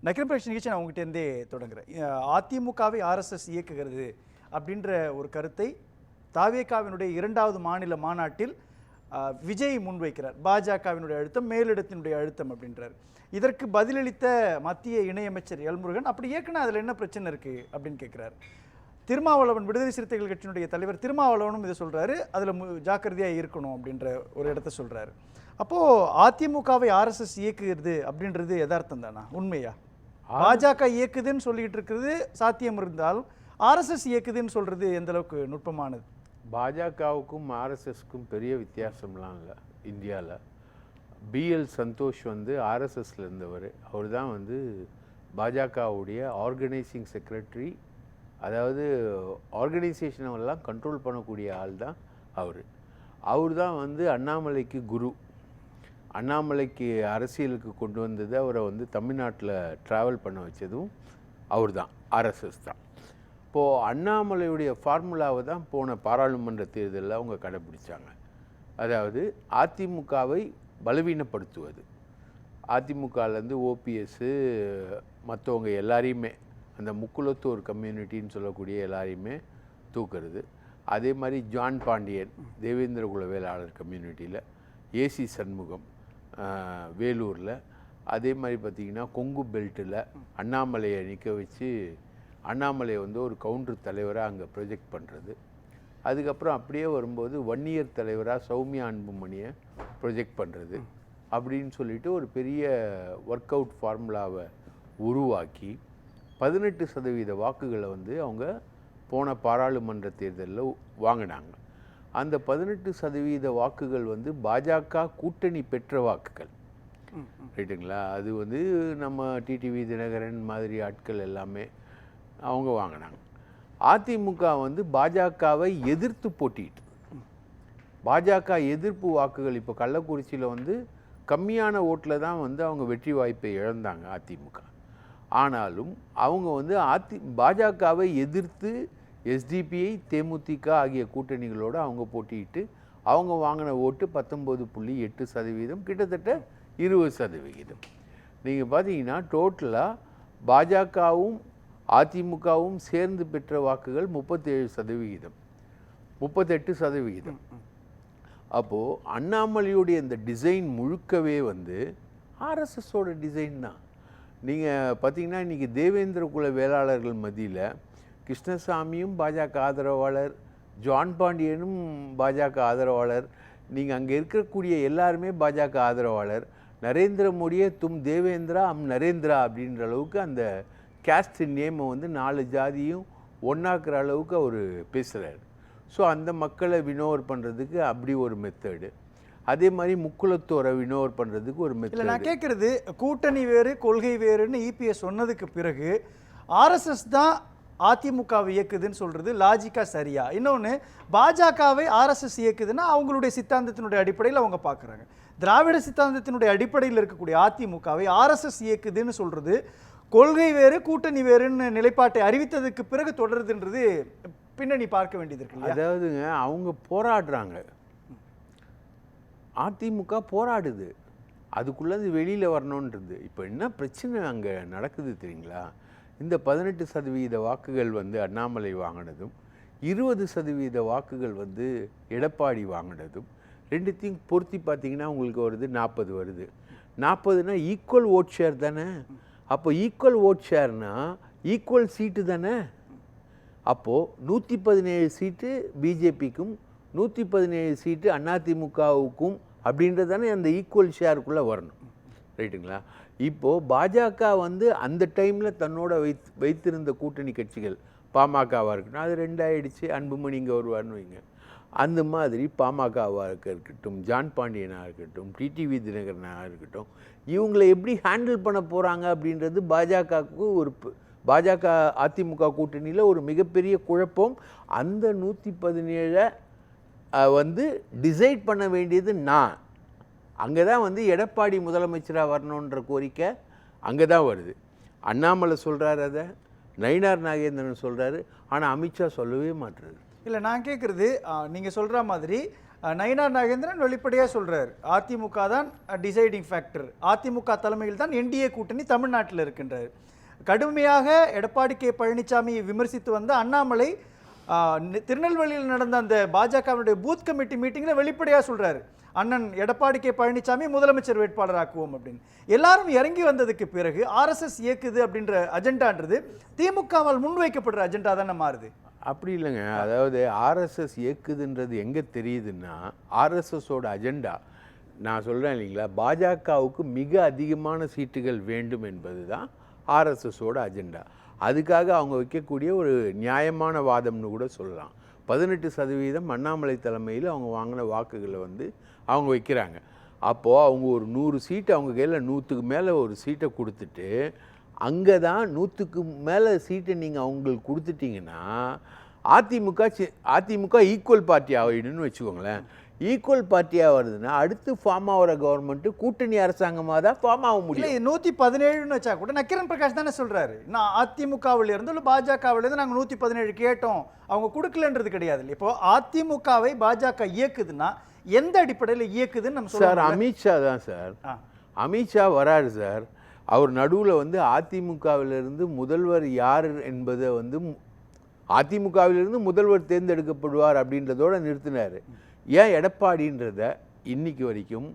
நக்கீரன் நிகழ்ச்சி நான் உங்ககிட்டேருந்தே தொடங்குறேன். அதிமுகவை ஆர்எஸ்எஸ் இயக்குகிறது அப்படின்ற ஒரு கருத்தை தாவேகாவினுடைய 2வது மாநில மாநாட்டில் விஜய் முன்வைக்கிறார். பாஜகவினுடைய அழுத்தம் மேலிடத்தினுடைய அழுத்தம் அப்படின்றார். இதற்கு பதிலளித்த மத்திய இணையமைச்சர் எல்முருகன், அப்படி இயக்குனா அதில் என்ன பிரச்சனை இருக்குது அப்படின்னு கேட்குறாரு. திருமாவளவன், விடுதலை சிறுத்தைகள் கட்சியினுடைய தலைவர் திருமாவளவனும் இதை சொல்கிறாரு, அதில் ஜாக்கிரதையாக இருக்கணும் அப்படின்ற ஒரு இடத்த சொல்கிறாரு. அப்போது அதிமுகவை ஆர்எஸ்எஸ் இயக்குகிறது அப்படின்றது யதார்த்தம் தானா, உண்மையா? பாஜக இயக்குதுன்னு சொல்லிட்டு இருக்கிறது சாத்தியம் இருந்தால் ஆர்எஸ்எஸ் இயக்குதுன்னு சொல்கிறது எந்த அளவுக்கு நுட்பமானது? பாஜகவுக்கும் ஆர்எஸ்எஸ்க்கும் பெரிய வித்தியாசம்லாம் இல்லை இந்தியாவில். பிஎல் சந்தோஷ் வந்து ஆர்எஸ்எஸ்ல இருந்தவர். அவர் தான் வந்து பாஜகவுடைய ஆர்கனைசிங் செக்ரட்டரி, அதாவது ஆர்கனைசேஷனெல்லாம் கண்ட்ரோல் பண்ணக்கூடிய ஆள் தான் அவர் தான் வந்து அண்ணாமலைக்கு குரு. அண்ணாமலைக்கு அரசியலுக்கு கொண்டு வந்தது, அவரை வந்து தமிழ்நாட்டில் ட்ராவல் பண்ண வச்சதும் அவர் தான், ஆர்எஸ்எஸ் தான். இப்போது அண்ணாமலையுடைய ஃபார்முலாவை தான் போன பாராளுமன்ற தேர்தலில் அவங்க கடைப்பிடிச்சாங்க. அதாவது அதிமுகவை பலவீனப்படுத்துவது, அதிமுகலேருந்து ஓபிஎஸ்ஸு மற்றவங்க எல்லாரையுமே, அந்த முக்குலத்தூர் கம்யூனிட்டின்னு சொல்லக்கூடிய எல்லாரையுமே தூக்குறது. அதே மாதிரி ஜான் பாண்டியன் தேவேந்திர குல வேளாளர் கம்யூனிட்டியில், ஏசி சண்முகம் வேலூரில், அதே மாதிரி பார்த்திங்கன்னா கொங்கு பெல்ட்டில் அண்ணாமலையை நிற்க வச்சு அண்ணாமலையை வந்து ஒரு கவுண்டர் தலைவராக அங்கே ப்ரொஜெக்ட் பண்ணுறது. அதுக்கப்புறம் அப்படியே வரும்போது வன்னியர் தலைவராக சௌமியா அன்புமணியை ப்ரொஜெக்ட் பண்ணுறது. அப்படின்னு சொல்லிட்டு ஒரு பெரிய ஒர்க் அவுட் ஃபார்முலாவை உருவாக்கி 18% வாக்குகளை வந்து அவங்க போன பாராளுமன்ற தேர்தலில் வாங்கினாங்க. அந்த 18% வாக்குகள் வந்து பாஜக கூட்டணி பெற்ற வாக்குகள், ரைட்டுங்களா? அது வந்து நம்ம டிடிவி தினகரன் மாதிரி ஆட்கள் எல்லாமே அவங்க வாங்கினாங்க. அதிமுக வந்து பாஜகவை எதிர்த்து போட்டிட்டு, பாஜக எதிர்ப்பு வாக்குகள் இப்போ கள்ளக்குறிச்சியில் வந்து கம்மியான ஓட்டில் தான் வந்து அவங்க வெற்றி வாய்ப்பை இழந்தாங்க அதிமுக. ஆனாலும் அவங்க வந்து பாஜகவை எதிர்த்து எஸ்டிபிஐ, தேமுதிக ஆகிய கூட்டணிகளோடு அவங்க போட்டிட்டு அவங்க வாங்கின ஓட்டு 19.8%, கிட்டத்தட்ட 20%. நீங்கள் பார்த்தீங்கன்னா டோட்டலாக பாஜகவும் அதிமுகவும் சேர்ந்து பெற்ற வாக்குகள் 37%, 38%. அப்போது அண்ணாமலையுடைய இந்த டிசைன் முழுக்கவே வந்து ஆர்எஸ்எஸோட டிசைன் தான். நீங்கள் பார்த்தீங்கன்னா இன்றைக்கி தேவேந்திர குல வேளாளர்கள் மத்தியில் கிருஷ்ணசாமியும் பாஜக ஆதரவாளர், ஜான் பாண்டியனும் பாஜக ஆதரவாளர், நீங்கள் அங்கே இருக்கக்கூடிய எல்லாருமே பாஜக ஆதரவாளர். நரேந்திர மோடியே தும் தேவேந்திரா நரேந்திரா அப்படின்ற அளவுக்கு அந்த கேஸ்ட் நேமை வந்து 4 ஜாதியும் ஒன்றாக்குற அளவுக்கு அவர் பேசுகிறார். ஸோ அந்த மக்களை வினோவர் பண்ணுறதுக்கு அப்படி ஒரு மெத்தடு, அதே மாதிரி முக்குலத்தோரை வினோவர் பண்ணுறதுக்கு ஒரு மெத்தட். நான் கேட்குறது, கூட்டணி வேறு கொள்கை வேறுன்னு இபிஎஸ் சொன்னதுக்கு பிறகு ஆர்எஸ்எஸ் தான் அதிமுகவை இயக்குதுன்னு சொல்கிறது லாஜிக்காக சரியா? இன்னொன்று, பாஜகவை ஆர்எஸ்எஸ் இயக்குதுன்னா அவங்களுடைய சித்தாந்தத்தினுடைய அடிப்படையில் அவங்க பார்க்குறாங்க. திராவிட சித்தாந்தத்தினுடைய அடிப்படையில் இருக்கக்கூடிய அதிமுகவை ஆர்எஸ்எஸ் இயக்குதுன்னு சொல்கிறது கொள்கை வேறு கூட்டணி வேறுன்னு நிலைப்பாட்டை அறிவித்ததுக்கு பிறகு தொடருதுன்றது பின்னணி பார்க்க வேண்டியது இருக்கு. அதாவதுங்க, அவங்க போராடுறாங்க, அதிமுக போராடுது, அதுக்குள்ளே வெளியில் வரணுன்றது. இப்போ என்ன பிரச்சனை அங்கே நடக்குது தெரியுங்களா? இந்த 18% வாக்குகள் வந்து அண்ணாமலை வாங்கினதும், 20% வாக்குகள் வந்து எடப்பாடி வாங்கினதும், ரெண்டுத்தையும் பொருத்தி பார்த்தீங்கன்னா உங்களுக்கு வருது 40 வருது. 40னா ஈக்குவல் ஓட் ஷேர் தானே. அப்போ ஈக்குவல் ஓட் ஷேர்னா ஈக்குவல் சீட்டு தானே. அப்போது 117 சீட்டு பிஜேபிக்கும் 117 சீட்டு அதிமுகவுக்கும் அப்படின்றது தானே அந்த ஈக்குவல் ஷேருக்குள்ளே வரணும், ரைட்டுங்களா? இப்போது பாஜக வந்து அந்த டைமில் தன்னோட வைத்திருந்த கூட்டணி கட்சிகள், பாமகவாக இருக்கட்டும், அது 2 ஆயிடுச்சு, அன்புமணி இங்கே வருவார்னு வைங்க. அந்த மாதிரி பாமகவாக இருக்கட்டும், ஜான் பாண்டியனாக இருக்கட்டும், டிடிவி தினகரனாக இருக்கட்டும், இவங்களை எப்படி ஹேண்டில் பண்ண போகிறாங்க அப்படின்றது பாஜகவுக்கு ஒரு பாஜக அதிமுக கூட்டணியில் ஒரு மிகப்பெரிய குழப்பம். அந்த 117 வந்து டிசைட் பண்ண வேண்டியது நான். அங்கே தான் வந்து எடப்பாடி முதலமைச்சராக வரணுன்ற கோரிக்கை அங்கே தான் வருது. அண்ணாமலை சொல்கிறாரு, அதை நயினார் நாகேந்திரன் சொல்கிறாரு, ஆனால் அமித்ஷா சொல்லவே மாட்டுறாரு. இல்லை, நான் கேட்குறது, நீங்கள் சொல்கிற மாதிரி நயினார் நாகேந்திரன் வெளிப்படையாக சொல்றாரு, அதிமுக தான் டிசைடிங் ஃபேக்டர், அதிமுக தலைமையில் தான் என்டிஏ கூட்டணி தமிழ்நாட்டில் இருக்கின்றார். கடுமையாக எடப்பாடி கே பழனிசாமியை விமர்சித்து வந்த அண்ணாமலை திருநெல்வேலியில் நடந்த அந்த பாஜகவினுடைய பூத் கமிட்டி மீட்டிங்கில் வெளிப்படையாக சொல்றாரு, அண்ணன் எடப்பாடி கே பழனிசாமி முதலமைச்சர் வேட்பாளராக்குவோம் அப்படின்னு. எல்லாரும் இறங்கி வந்ததுக்கு பிறகு ஆர்எஸ்எஸ் இயக்குது அப்படின்ற அஜெண்டான்றது திமுகவால் முன்வைக்கப்படுற அஜெண்டா தானே மாறுது. அப்படி இல்லைங்க. அதாவது ஆர்எஸ்எஸ் இயக்குதுன்றது எங்கே தெரியுதுன்னா, ஆர்எஸ்எஸோட அஜெண்டா நான் சொல்கிறேன் இல்லைங்களா, பாஜகவுக்கு மிக அதிகமான சீட்டுகள் வேண்டும் என்பது தான் ஆர்எஸ்எஸோட அஜெண்டா. அதுக்காக அவங்க வைக்கக்கூடிய ஒரு நியாயமான வாதம்னு கூட சொல்லலாம். 18% அண்ணாமலை தலைமையில் அவங்க வாங்கின வாக்குகளை வந்து அவங்க வைக்கிறாங்க. அப்போது அவங்க ஒரு 100 சீட்டு அவங்க கையில் 100க்கு மேலே ஒரு சீட்டை கொடுத்துட்டு, அங்கே தான் 100க்கு மேலே சீட்டை நீங்கள் அவங்களுக்கு கொடுத்துட்டிங்கன்னா அதிமுக ஈக்குவல் பார்ட்டி ஆகிடுன்னு வச்சுக்கோங்களேன். ஈக்குவல் பார்ட்டியாக வருதுன்னா அடுத்து ஃபார்ம் ஆகிற கவர்மெண்ட்டு கூட்டணி அரசாங்கமாக தான் ஃபார்ம் ஆக முடியும். 117ன்னு வச்சா கூட நக்கீரன் பிரகாஷ் தானே சொல்கிறாரு, நான் அதிமுகவில் இருந்து இல்லை பாஜகவிலேருந்து நாங்கள் 117 கேட்டோம், அவங்க கொடுக்கலன்றது கிடையாது. இல்லை, இப்போ அதிமுகவை பாஜக இயக்குதுன்னா எந்த அடிப்படையில் இயக்குதுன்னு நம்ம சார் அமித்ஷா தான் சார். அமித்ஷா வராரு சார். அவர் நடுவில் வந்து அதிமுகவிலிருந்து முதல்வர் யார் என்பதை வந்து அதிமுகவிலிருந்து முதல்வர் தேர்ந்தெடுக்கப்படுவார் அப்படின்றதோடு நிறுத்தினார். ஏன் எடப்பாடின்றத இன்னைக்கு வரைக்கும்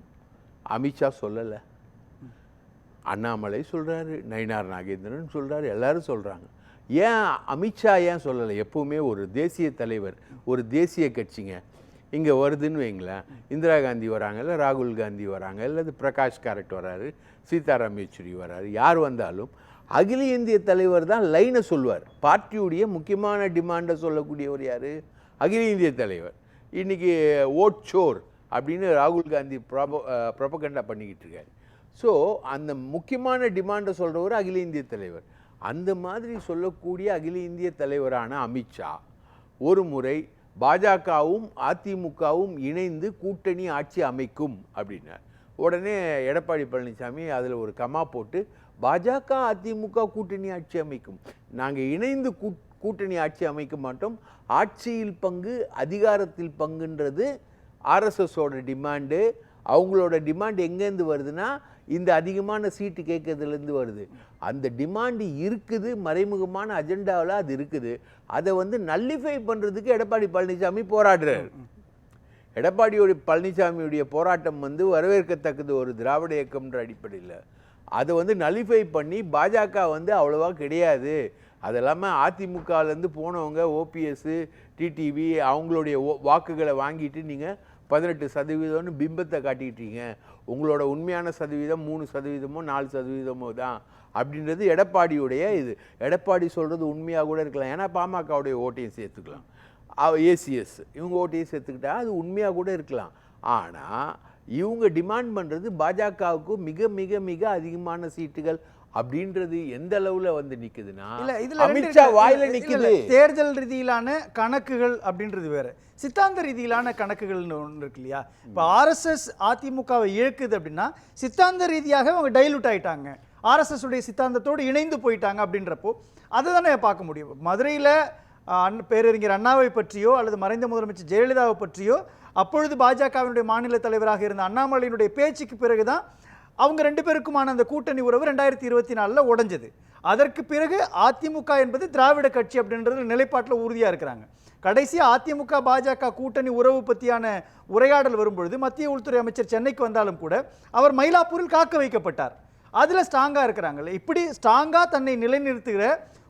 அமித்ஷா சொல்லலை. அண்ணாமலை சொல்கிறாரு, நயினார் நாகேந்திரன் சொல்கிறாரு, எல்லாரும் சொல்கிறாங்க. ஏன் அமித்ஷா ஏன் சொல்லலை? எப்போவுமே ஒரு தேசிய தலைவர், ஒரு தேசிய கட்சிங்க இங்கே வருதுன்னு வைங்களேன், இந்திரா காந்தி வராங்க, இல்லை ராகுல் காந்தி வராங்க, இல்லை பிரகாஷ் காரட் வராரு, சீதாராம் யெச்சூரி வராரு, யார் வந்தாலும் அகில இந்திய தலைவர் தான் லைனை சொல்வார். பார்ட்டியுடைய முக்கியமான டிமாண்டை சொல்லக்கூடியவர் யார்? அகில இந்திய தலைவர். இன்றைக்கி ஓட் சோர் அப்படின்னு ராகுல் காந்தி ப்ரொபகண்டா பண்ணிக்கிட்டு இருக்காரு. ஸோ அந்த முக்கியமான டிமாண்டை சொல்கிறவர் அகில இந்திய தலைவர். அந்த மாதிரி சொல்லக்கூடிய அகில இந்திய தலைவரான அமித்ஷா ஒரு முறை பாஜகவும் அதிமுகவும் இணைந்து கூட்டணி ஆட்சி அமைக்கும் அப்படின்னார். உடனே எடப்பாடி பழனிசாமி அதில் ஒரு கமா போட்டு பாஜக அதிமுக கூட்டணி ஆட்சி அமைக்கும், நாங்கள் இணைந்து கூட்டணி ஆட்சி அமைக்க மாட்டோம், ஆட்சியில் பங்கு அதிகாரத்தில் பங்குன்றது ஆர்எஸ்எஸோட டிமாண்டு. அவங்களோட டிமாண்ட் எங்கேருந்து வருதுன்னா இந்த அதிகமான சீட்டு கேட்கறதுலேருந்து வருது. அந்த டிமாண்டு இருக்குது, மறைமுகமான அஜெண்டாவில் அது இருக்குது. அதை வந்து நல்லிஃபை பண்ணுறதுக்கு எடப்பாடி பழனிசாமி போராடுறாரு. எடப்பாடியோட பழனிசாமியுடைய போராட்டம் வந்து வரவேற்கத்தக்கது ஒரு திராவிட இயக்கம்ன்ற அடிப்படையில். அதை வந்து நல்லிஃபை பண்ணி பாஜக வந்து அவ்வளோவா கிடையாது, அது இல்லாமல் அதிமுகலேருந்து போனவங்க ஓபிஎஸ் டிடிவி அவங்களுடைய வாக்குகளை வாங்கிட்டு நீங்கள் 18% பிம்பத்தை காட்டிக்கிட்டீங்க, உங்களோட உண்மையான சதவீதம் 3%, 4% தான் அப்படின்றது எடப்பாடியுடைய இது. எடப்பாடி சொல்கிறது உண்மையாக கூட இருக்கலாம், ஏன்னா பாமகவுடைய ஓட்டையும் சேர்த்துக்கலாம், ஏசிஎஸ் இவங்க ஓட்டையும் சேர்த்துக்கிட்டா அது உண்மையாக கூட இருக்கலாம். ஆனால் இவங்க டிமாண்ட் பண்ணுறது பாஜகவுக்கு மிக மிக மிக அதிகமான சீட்டுகள் அப்படின்றது எந்த அளவுல வந்து நிக்குதுன்னா, அமித்ஷா வாயில நிக்குது. தேர்தல் ரீதியிலான கணக்குகள் அப்படின்றது வேற, சித்தாந்த ரீதியிலான கணக்குகள்னு ஒன்று இருக்கு இல்லையா. இப்போ ஆர்எஸ்எஸ் அதிமுகவை இழக்குது அப்படின்னா சித்தாந்த ரீதியாக அவங்க டைலூட் ஆயிட்டாங்க, ஆர்எஸ்எஸ் உடைய சித்தாந்தத்தோடு இணைந்து போயிட்டாங்க அப்படின்றப்போ அதை தானே பார்க்க முடியும். மதுரையில் பேரறிஞர் அண்ணாவை பற்றியோ அல்லது மறைந்த முதலமைச்சர் ஜெயலலிதாவை பற்றியோ அப்பொழுது பாஜகவினுடைய மாநில தலைவராக இருந்த அண்ணாமலையினுடைய பேச்சுக்கு பிறகுதான் அவங்க 2 பேருக்குமான அந்த கூட்டணி உறவு 2024 உடைஞ்சது. அதற்கு பிறகு அதிமுக என்பது திராவிட கட்சி அப்படின்றது நிலைப்பாட்டில் உறுதியாக இருக்கிறாங்க. கடைசியாக அதிமுக பாஜக கூட்டணி உறவு பற்றியான உரையாடல் வரும்பொழுது மத்திய உள்துறை அமைச்சர் சென்னைக்கு வந்தாலும் கூட அவர் மயிலாப்பூரில் காக்க வைக்கப்பட்டார். அதில் ஸ்ட்ராங்காக இருக்கிறாங்கல்ல. இப்படி ஸ்ட்ராங்காக தன்னை நிலைநிறுத்துகிற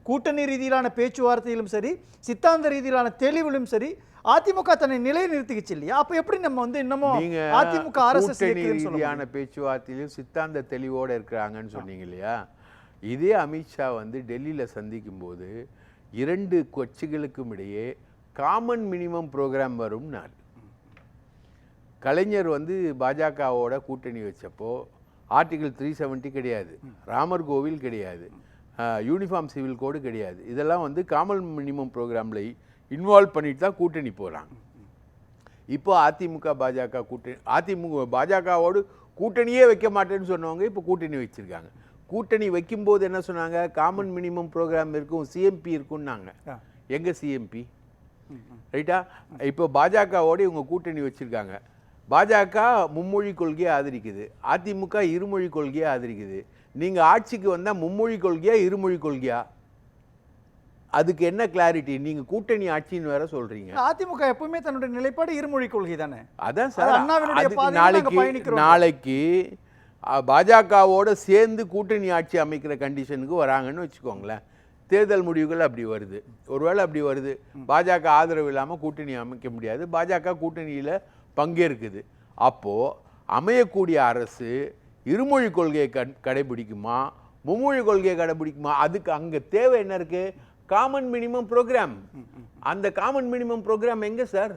கூட்டணி ரீதியிலான பேச்சுவார்த்தையிலும் சரி, சித்தாந்த ரீதியிலான தெளிவிலும் சரி, அதிமுக தன்னை நிலைநிறுத்திக்கிச்சு இல்லையா. அப்ப எப்படி நம்ம வந்து இன்னமும் அதிமுக ஆர்எஸ்எஸ் ரீதியான பேச்சுவார்த்தையிலும் சித்தாந்த தெளிவோடு இருக்கிறாங்கன்னு சொன்னீங்க இல்லையா. இதே அமித்ஷா வந்து டெல்லியில் சந்திக்கும் போது 2 கட்சிகளுக்கும் இடையே காமன் மினிமம் ப்ரோக்ராம் வரும்னார். கலைஞர் வந்து பாஜகவோட கூட்டணி வச்சப்போ ஆர்டிகிள் 370 கிடையாது, ராமர் கோவில் கிடையாது, யூனிஃபார்ம் சிவில் கோடு கிடையாது. இதெல்லாம் வந்து காமன் மினிமம் ப்ரோக்ராமில் இன்வால்வ் பண்ணிட்டு தான் கூட்டணி போகிறாங்க. இப்போ அதிமுக பாஜக கூட்டணி, அதிமுக பாஜகவோடு கூட்டணியே வைக்க மாட்டேன்னு சொன்னவங்க இப்போ கூட்டணி வச்சுருக்காங்க. கூட்டணி வைக்கும்போது என்ன சொன்னாங்க, காமன் மினிமம் ப்ரோக்ராம் இருக்கும், சிஎம்பி இருக்குன்னாங்க. எங்கே சிஎம்பி? ரைட்டா? இப்போ பாஜகவோட இவங்க கூட்டணி வச்சுருக்காங்க. பாஜக மும்மொழி கொள்கையை ஆதரிக்குது, அதிமுக இருமொழி கொள்கையை ஆதரிக்குது. நீங்கள் ஆட்சிக்கு வந்தால் மும்மொழி கொள்கையா இருமொழி கொள்கையா? அதுக்கு என்ன கிளாரிட்டி? நீங்கள் கூட்டணி ஆட்சின்னு வேற சொல்கிறீங்க. அதிமுக எப்பவுமே தன்னுடைய நிலைப்பாடு இருமொழி கொள்கை தானே. அதான் சார், அண்ணாவினுடைய அதுக்கு பாதையில நாங்க பயணிக்கிறோம். நாளைக்கு பாஜகவோட சேர்ந்து கூட்டணி ஆட்சி அமைக்கிற கண்டிஷனுக்கு வராங்கன்னு வச்சுக்கோங்களேன். தேர்தல் முடிவுகள் அப்படி வருது, ஒருவேளை அப்படி வருது, பாஜக ஆதரவு இல்லாமல் கூட்டணி அமைக்க முடியாது, பாஜக கூட்டணியில் பங்கேற்குது. அப்போது அமையக்கூடிய அரசு இருமொழி கொள்கையை கடைபிடிக்குமா மும்மொழி கொள்கையை கடைபிடிக்குமா? அதுக்கு அங்கே தேவை என்ன இருக்குது? Common minimum program. அந்த காமன் மினிமம் ப்ரோக்ராம் எங்கே சார்?